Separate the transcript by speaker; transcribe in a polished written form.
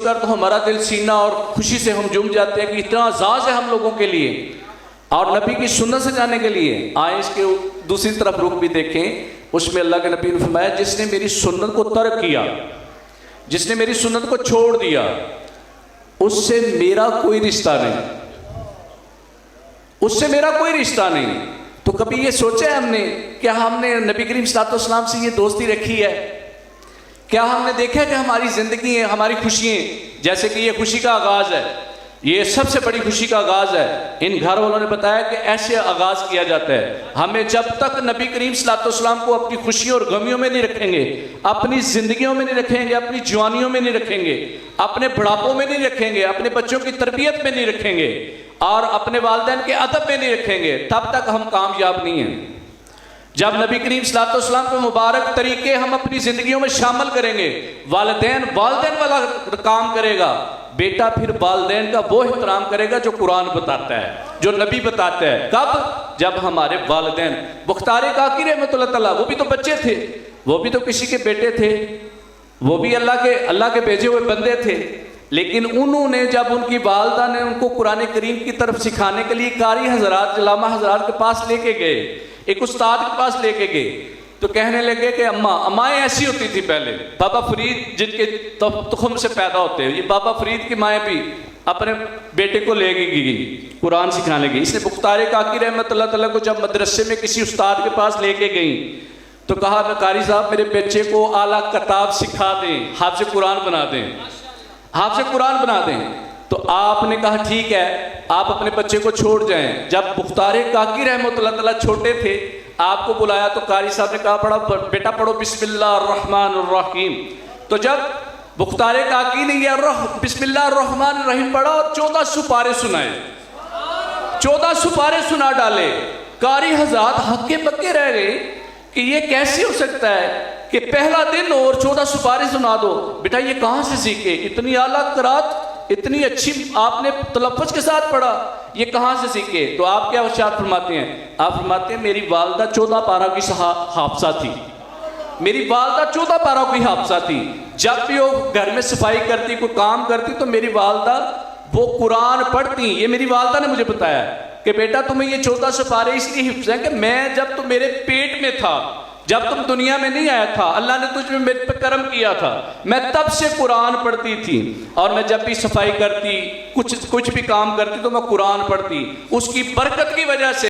Speaker 1: सुनकर तो हमारा दिल सीना और खुशी से हम झूम जाते हैं कि इतना अज़ाज़ है हम लोगों के लिए और नबी की सुन्नत से जाने के लिए। आए इसके दूसरी तरफ रुख भी देखें, उसमें अल्लाह के नबी ने फरमाया जिसने मेरी सुन्नत को तर्क किया, जिसने मेरी सुन्नत को छोड़ दिया, उससे मेरा कोई रिश्ता नहीं, उससे मेरा कोई रिश्ता नहीं। तो कभी ये सोचा है हमने, क्या हमने नबी करीम सल्लल्लाहु अलैहि वसल्लम से ये दोस्ती रखी है? क्या हमने देखा है कि हमारी जिंदगी है, हमारी खुशियाँ, जैसे कि ये खुशी का आगाज़ है, ये सबसे बड़ी खुशी का आगाज़ है। इन घर वालों ने बताया कि ऐसे आगाज़ किया जाता है। हमें जब तक नबी करीम सल्लल्लाहु अलैहि वसल्लम को अपनी खुशियों और गमियों में नहीं रखेंगे, अपनी ज़िंदगियों में नहीं रखेंगे, अपनी जवानियों में नहीं रखेंगे, अपने बुढ़ापों में नहीं रखेंगे, अपने बच्चों की तरबियत में नहीं रखेंगे और अपने वालिदैन के अदब में नहीं रखेंगे, तब तक हम कामयाब नहीं हैं। जब नबी करीम सल्लल्लाहु अलैहि वसल्लम के मुबारक तरीके हम अपनी ज़िंदगियों में शामिल करेंगे, वालिदैन वाला काम करेगा, बेटा फिर वालिदैन का वो एहतराम करेगा जो कुरान बताता है, जो नबी बताता है। कब? जब हमारे वालिदैन, मुख्तार काकी रहमतुल्लाह तआला, वो भी तो बच्चे थे, वो भी तो किसी के बेटे थे, वो भी अल्लाह के भेजे हुए बंदे थे, लेकिन उन्होंने जब उनकी वालदा ने उनको कुरान करीम की तरफ सिखाने के लिए कारी हजरात, अल्लामा हजरात के पास लेके गए, एक उस्ताद के पास लेके गए, तो कहने लगे कि अम्माएँ ऐसी होती थी पहले, बाबा फरीद जिनके तुखम से पैदा होते हैं, ये बाबा फरीद की माएँ भी अपने बेटे को ले गई कुरान सिखाने गई। इसने मुख्तार काकी रहमतुल्लाह तआला को जब मदरसे में किसी उस्ताद के पास लेके गई तो कहा कारी साहब मेरे बच्चे को आला किताब सिखा दें, हाफ़िज़ कुरान बना दें, हाफ़िज़ कुरान बना दें। तो आपने कहा ठीक है, आप अपने बच्चे को छोड़ जाएं। जब मुख्तार काकी रहमतुल्लाह तआला छोटे थे, आपको बुलाया तो कारी साहब ने कहा पढ़ो बेटा, पढ़ो बिस्मिल्लाहिर्रहमानिर्रहीम। तो जब मुख्तार काकी ने यह बिस्मिल्लाहिर्रहमानिर्रहीम पढ़ा और 14 सुपारे सुनाए, 14 सुपारे सुना डाले, कारी हज़रात हक्के बक्के रह गए कि ये कैसे हो सकता है कि पहला दिन और 14 सुपारे सुना दो। बेटा ये कहाँ से सीखे, इतनी आला क़रात, इतनी अच्छी आपने तलफ़्फ़ुज़ के साथ पढ़ा, ये कहाँ से सीखे? तो आप क्या इरशाद फरमाते हैं? आप फरमाते हैं मेरी वालदा 14 पारा की हाफ़िज़ा थी, मेरी वालदा 14 पारा की हाफ़िज़ा थी। जब भी वो घर में सफाई करती, कोई काम करती, तो मेरी वालदा वो कुरान पढ़ती। ये मेरी वालदा ने मुझे बताया कि बेटा तुम्हें ये 14 सुपारे इसलिए हिफ्ज़ हैं कि मैं जब तुम मेरे पेट में था, जब तुम दुनिया में नहीं आया था, अल्लाह ने तुझ में मेरे पे करम किया था, मैं तब से कुरान पढ़ती थी और मैं जब भी सफाई करती, कुछ भी काम करती तो मैं कुरान पढ़ती। उसकी बरकत की वजह से